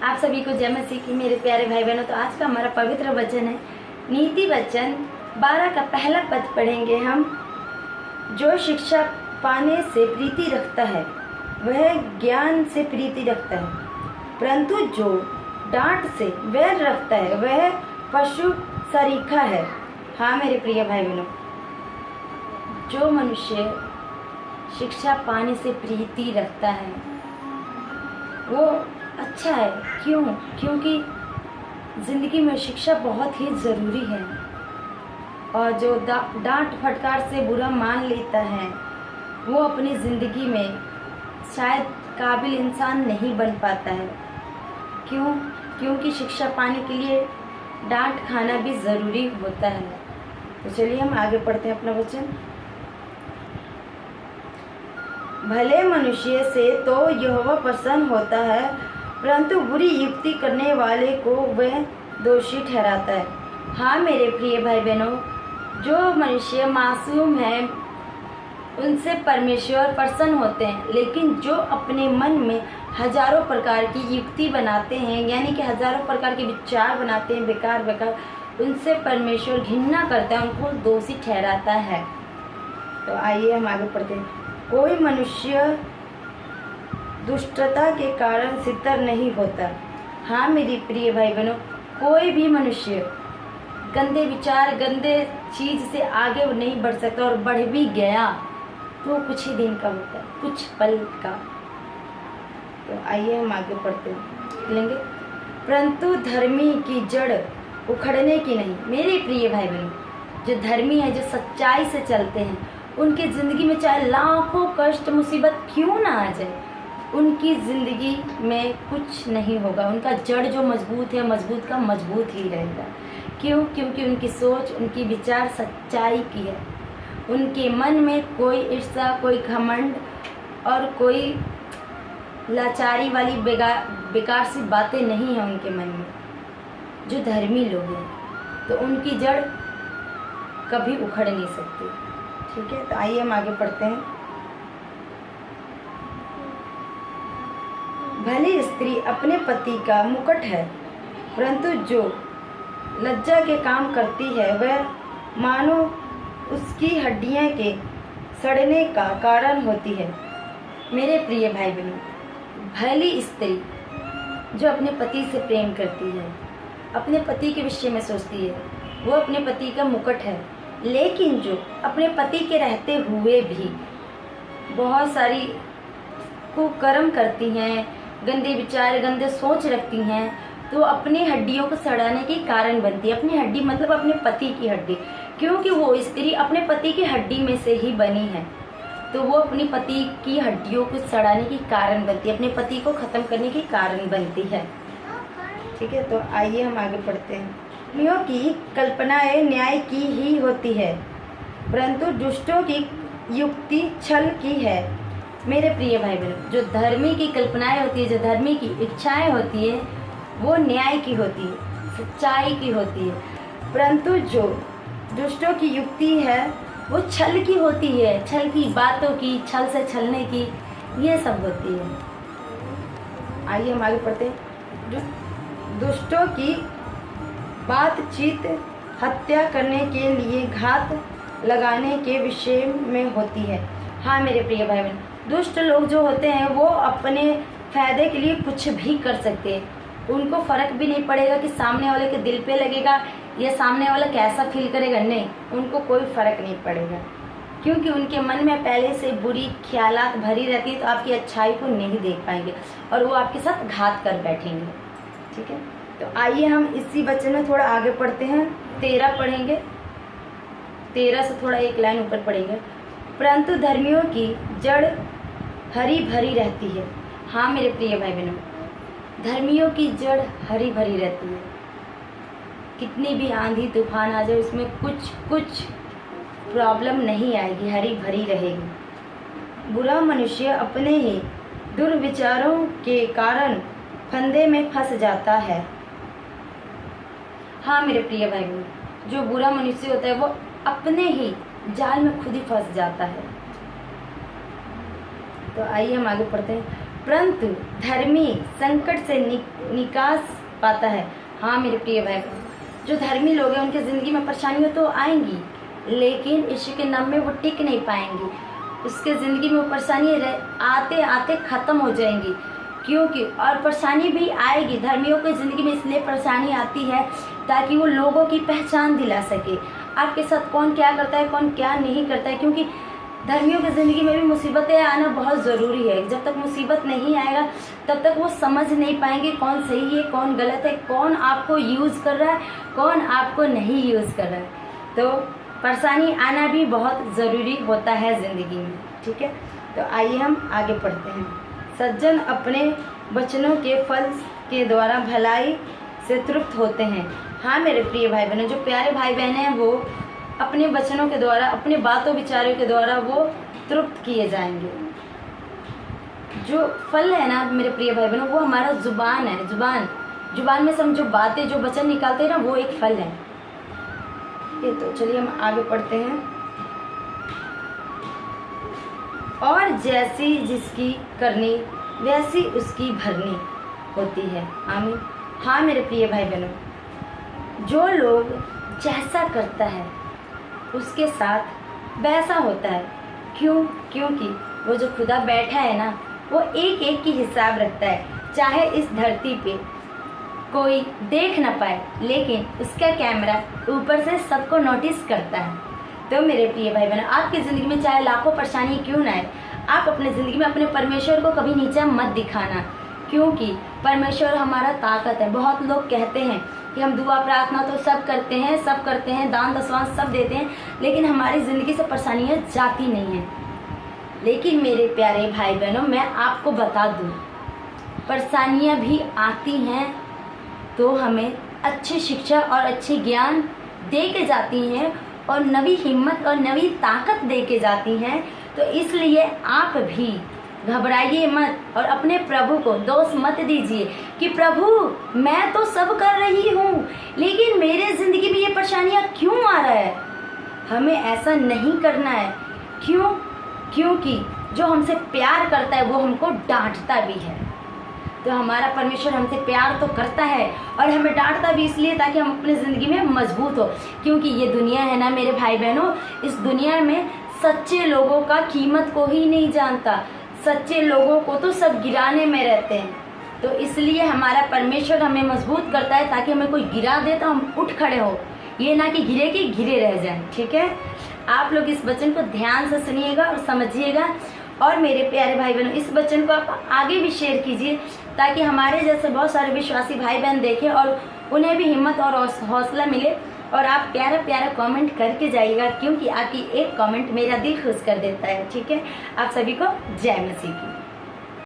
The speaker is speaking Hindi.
आप सभी को जय मसीह की मेरे प्यारे भाई बहनों। तो आज का हमारा पवित्र वचन है नीति वचन 12 का पहला पद पढ़ेंगे हम। जो शिक्षा पाने से प्रीति रखता है वह ज्ञान से प्रीति रखता है, परंतु जो डांट से वैर रखता है वह पशु सरीखा है। हाँ मेरे प्रिय भाई बहनों, जो मनुष्य शिक्षा पाने से प्रीति रखता है वो अच्छा है। क्यों? क्योंकि ज़िंदगी में शिक्षा बहुत ही ज़रूरी है। और जो डांट फटकार से बुरा मान लेता है वो अपनी ज़िंदगी में शायद काबिल इंसान नहीं बन पाता है। क्यों? क्योंकि शिक्षा पाने के लिए डांट खाना भी ज़रूरी होता है। तो चलिए हम आगे पढ़ते हैं अपना वचन। भले मनुष्य से तो यहोवा प्रसन्न होता है, परंतु बुरी युक्ति करने वाले को वह दोषी ठहराता है। हाँ मेरे प्रिय भाई बहनों, जो मनुष्य मासूम हैं उनसे परमेश्वर प्रसन्न होते हैं, लेकिन जो अपने मन में हजारों प्रकार की युक्ति बनाते हैं, यानी कि हजारों प्रकार के विचार बनाते हैं बेकार, उनसे परमेश्वर घृणा करता है, उनको दोषी ठहराता है। तो आइए हम आगे पढ़ते हैं। कोई मनुष्य दुष्टता के कारण सितर नहीं होता। हाँ मेरी प्रिय भाई बहनों, कोई भी मनुष्य गंदे विचार गंदे चीज़ से आगे नहीं बढ़ सकता, और बढ़ भी गया तो कुछ ही दिन का होता है, कुछ पल का। तो आइए हम आगे पढ़ते लेंगे। परंतु धर्मी की जड़ उखड़ने की नहीं। मेरे प्रिय भाई बहनों, जो धर्मी है, जो सच्चाई से चलते हैं, उनकी ज़िंदगी में चाहे लाखों कष्ट मुसीबत क्यों ना आ जाए, उनकी ज़िंदगी में कुछ नहीं होगा। उनका जड़ जो मजबूत है, मजबूत का मजबूत ही रहेगा। क्यों? क्योंकि उनकी सोच, उनकी विचार सच्चाई की है। उनके मन में कोई ईर्ष्या, कोई घमंड और कोई लाचारी वाली बेकार सी बातें नहीं हैं उनके मन में। जो धर्मी लोग हैं तो उनकी जड़ कभी उखड़ नहीं सकती। ठीक है, तो आइए हम आगे पढ़ते हैं। भली स्त्री अपने पति का मुकुट है, परंतु जो लज्जा के काम करती है वह मानो उसकी हड्डियां के सड़ने का कारण होती है। मेरे प्रिय भाई बहनों, भली स्त्री जो अपने पति से प्रेम करती है, अपने पति के विषय में सोचती है, वो अपने पति का मुकुट है। लेकिन जो अपने पति के रहते हुए भी बहुत सारी कुकर्म करती हैं, गंदे विचार गंदे सोच रखती हैं, तो अपनी हड्डियों को सड़ाने के कारण बनती है। अपनी हड्डी मतलब अपने पति की हड्डी, क्योंकि वो स्त्री अपने पति की हड्डी में से ही बनी है, तो वो अपनी पति की हड्डियों को सड़ाने के कारण बनती है, अपने पति को ख़त्म करने के कारण बनती है। ठीक है, तो आइए हम आगे पढ़ते हैं। धर्मियों की कल्पनाएं न्याय की ही होती है, परंतु दुष्टों की युक्ति छल की है। मेरे प्रिय भाई बहनों, जो धर्मी की कल्पनाएं होती है, जो धर्मी की इच्छाएं होती है, वो न्याय की होती है, सच्चाई की होती है, परंतु जो दुष्टों की युक्ति है वो छल की होती है, छल की बातों की, छल से छलने की, ये सब होती है। आइए हम आगे पढ़ते हैं। जो दुष्टों की बातचीत हत्या करने के लिए घात लगाने के विषय में होती है। हाँ मेरे प्रिय भाई बहन, दुष्ट लोग जो होते हैं वो अपने फायदे के लिए कुछ भी कर सकते हैं। उनको फ़र्क भी नहीं पड़ेगा कि सामने वाले के दिल पे लगेगा या सामने वाला कैसा फील करेगा। नहीं, उनको कोई फ़र्क नहीं पड़ेगा, क्योंकि उनके मन में पहले से बुरी ख्यालात भरी रहती है, तो आपकी अच्छाई को नहीं देख पाएंगे और वो आपके साथ घात कर बैठेंगे। ठीक है, तो आइए हम इसी वचन में थोड़ा आगे पढ़ते हैं। 13 पढ़ेंगे, 13 से थोड़ा एक लाइन ऊपर पढ़ेंगे। परंतु धर्मियों की जड़ हरी भरी रहती है। हाँ मेरे प्रिय भाई बहनों, धर्मियों की जड़ हरी भरी रहती है। कितनी भी आंधी तूफान आ जाए उसमें कुछ प्रॉब्लम नहीं आएगी, हरी भरी रहेगी। बुरा मनुष्य अपने ही दुर्विचारों के कारण फंदे में फंस जाता है। हाँ मेरे प्रिय भाई बहनों, जो बुरा मनुष्य होता है वो अपने ही जाल में खुद ही फंस जाता है। तो आइए हम आगे पढ़ते हैं। परंतु धर्मी संकट से निकास पाता है। हाँ मेरे प्रिय भाई बहन, जो धर्मी लोग हैं उनकी ज़िंदगी में परेशानियाँ तो आएंगी, लेकिन ईश्वर के नाम में वो टिक नहीं पाएंगे। उसके ज़िंदगी में वो परेशानी आते आते ख़त्म हो जाएंगी, क्योंकि और परेशानी भी आएगी। धर्मियों की ज़िंदगी में इसलिए परेशानी आती है ताकि वो लोगों की पहचान दिला सके, आपके साथ कौन क्या करता है कौन क्या नहीं करता है, क्योंकि धर्मियों की ज़िंदगी में भी मुसीबतें आना बहुत ज़रूरी है। जब तक मुसीबत नहीं आएगा तब तक वो समझ नहीं पाएंगे कौन सही है कौन गलत है, कौन आपको यूज़ कर रहा है कौन आपको नहीं यूज़ कर रहा है। तो परेशानी आना भी बहुत ज़रूरी होता है ज़िंदगी में, ठीक है। तो आइए हम आगे पढ़ते हैं। सज्जन अपने वचनों के फल के द्वारा भलाई से तृप्त होते हैं। हाँ मेरे प्रिय भाई बहनों, जो प्यारे भाई बहन हैं वो अपने वचनों के द्वारा अपने बातों विचारों के द्वारा वो तृप्त किए जाएंगे। जो फल है ना मेरे प्रिय भाई बहनों, वो हमारा जुबान है। जुबान में से हम जो बातें जो वचन निकालते हैं ना, वो एक फल है। ये तो चलिए हम आगे पढ़ते हैं। और जैसी जिसकी करनी वैसी उसकी भरनी होती है। आमीन। हाँ मेरे प्रिय भाई बहनों, जो लोग जैसा करता है उसके साथ वैसा होता है। क्यों? क्योंकि वो जो खुदा बैठा है ना, वो एक एक की हिसाब रखता है। चाहे इस धरती पे कोई देख ना पाए, लेकिन उसका कैमरा ऊपर से सबको नोटिस करता है। तो मेरे प्रिय भाई बहन, आपकी ज़िंदगी में चाहे लाखों परेशानी क्यों ना आए, आप अपने ज़िंदगी में अपने परमेश्वर को कभी नीचा मत दिखाना, क्योंकि परमेश्वर हमारा ताकत है। बहुत लोग कहते हैं कि हम दुआ प्रार्थना तो सब करते हैं, दान दसवां सब देते हैं, लेकिन हमारी ज़िंदगी से परेशानियाँ जाती नहीं हैं। लेकिन मेरे प्यारे भाई बहनों, मैं आपको बता दूँ, परेशानियाँ भी आती हैं तो हमें अच्छी शिक्षा और अच्छी ज्ञान दे के जाती हैं और नवी हिम्मत और नवी ताकत दे के जाती हैं। तो इसलिए आप भी घबराइए मत और अपने प्रभु को दोष मत दीजिए कि प्रभु मैं तो सब कर रही हूँ, लेकिन मेरे ज़िंदगी में ये परेशानियाँ क्यों आ रहा है। हमें ऐसा नहीं करना है। क्यों? क्योंकि जो हमसे प्यार करता है वो हमको डांटता भी है। तो हमारा परमेश्वर हमसे प्यार तो करता है और हमें डांटता भी इसलिए ताकि हम अपनी ज़िंदगी में मजबूत हो। क्योंकि ये दुनिया है ना मेरे भाई बहनों, इस दुनिया में सच्चे लोगों का कीमत को ही नहीं जानता। सच्चे लोगों को तो सब गिराने में रहते हैं। तो इसलिए हमारा परमेश्वर हमें मजबूत करता है ताकि हमें कोई गिरा दे तो हम उठ खड़े हो, ये ना कि गिरे कि गिरे रह जाएं। ठीक है, आप लोग इस वचन को ध्यान से सुनिएगा और समझिएगा। और मेरे प्यारे भाई बहनों, इस वचन को आप आगे भी शेयर कीजिए ताकि हमारे जैसे बहुत सारे विश्वासी भाई बहन देखें और उन्हें भी हिम्मत और हौसला मिले। और आप प्यारा प्यारा कमेंट करके जाइएगा, क्योंकि आपकी एक कमेंट मेरा दिल खुश कर देता है। ठीक है, आप सभी को जय मसीह की।